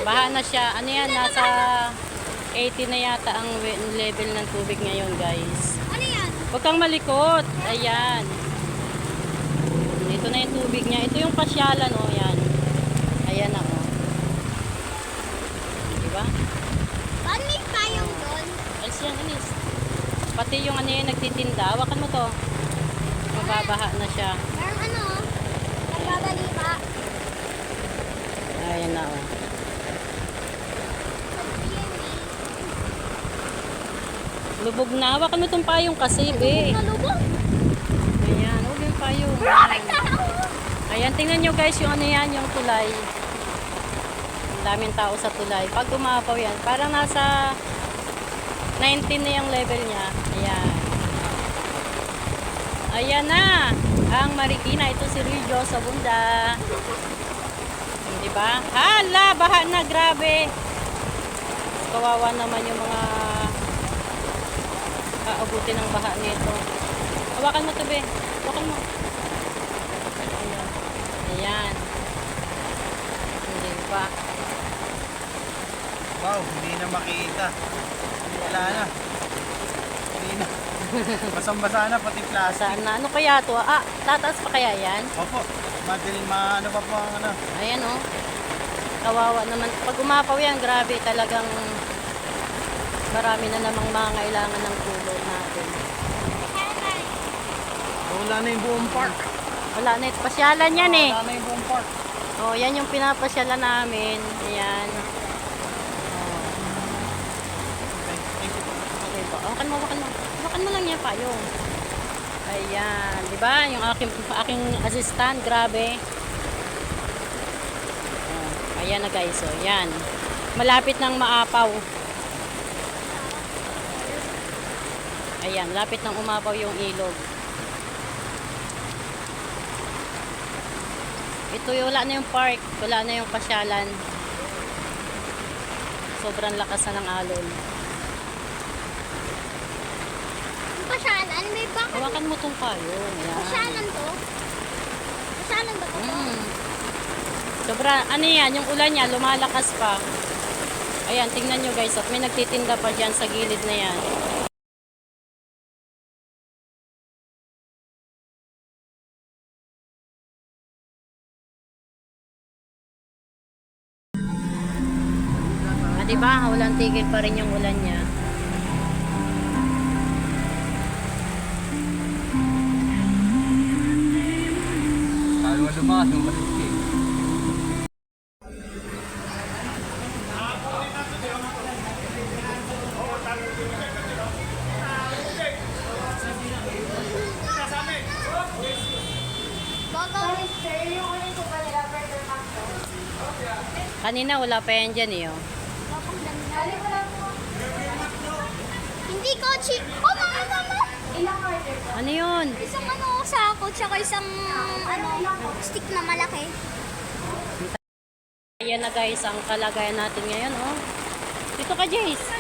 Baha na siya. Ano yan? Nasa 80 na yata ang level ng tubig ngayon, guys. Ano yan? Huwag kang malikot. Ayan. Ito na yung tubig niya. Ito yung pasyalan, oh. Yan. Ayan na, oh. Diba? Saan may payong doon? Alis yan, alis. Pati yung ano yung nagtitinda. Hawakan mo to. Mababaha na siya. Parang ano, nagbabaliba. Ayan na, oh. Lubog na. Hawakan mo itong payong kasi, be. Nalubog. Ayan, huwag yung payong. Ayan, tingnan nyo guys yung ano yan, yung tulay. Ang daming tao sa tulay. Pag umapaw yan, parang nasa 19 na yung level niya. Ayan. Ayan na. Ang Marikina. Ito si Rillo sa bunda. Diba? Hala, baha na. Grabe. Kawawa naman yung mga aabutin ng baha nito. Hawakan mo to, be. Hawakan mo. Ayan. Ayan. Hindi pa. Wow, hindi na makita. Wala na. Hindi na. Basang-basa na pati plastic. Saan na? Ano kaya to? Ah, tataas pa kaya yan? Opo, ano pa po ang ano. Ayan, oh. Kawawa naman. Pag umapaw yan, grabe. Talagang marami na namang mangailangan ng tulong natin. Wala na yung buong park. Wala na ito. Pasyalan yan eh. Wala na yung buong park. Oh, yan yung pinapasyalan namin. Ayan. Oh. Okay, thank you po. Okay po. Hawakan mo, hawakan mo. Hawakan mo lang yan pa yung. Ayan. Diba? Yung aking assistant. Grabe. Oh, ayan na guys. Oh, yan. Malapit nang maapaw. Ayan. Lapit nang umapaw yung ilog. Ito wala na yung park, wala na yung pasyalan. Sobrang lakas na ng alon. Yung pasyalan, may bakit? Hawakan mo tong payong. Ayan. Pasyalan to? Pasyalan ba to? Sobra, ano yan, yung ulan niya, lumalakas pa. Ayan, tingnan nyo guys, at may nagtitinda pa dyan sa gilid na yan. Ah, diba? Walang tigil pa rin yung ulan niya. Lalo lumakas yung maliski. Kanina wala pa yan dyan eh. Oh. Hindi kotse. Oh, mama! Ilang order? Ano yun? Isang ano, sako, tsaka isang ano, stick na malaki. Ayan na guys, ang kalagayan natin ngayon. Oh. Dito ka, Jace.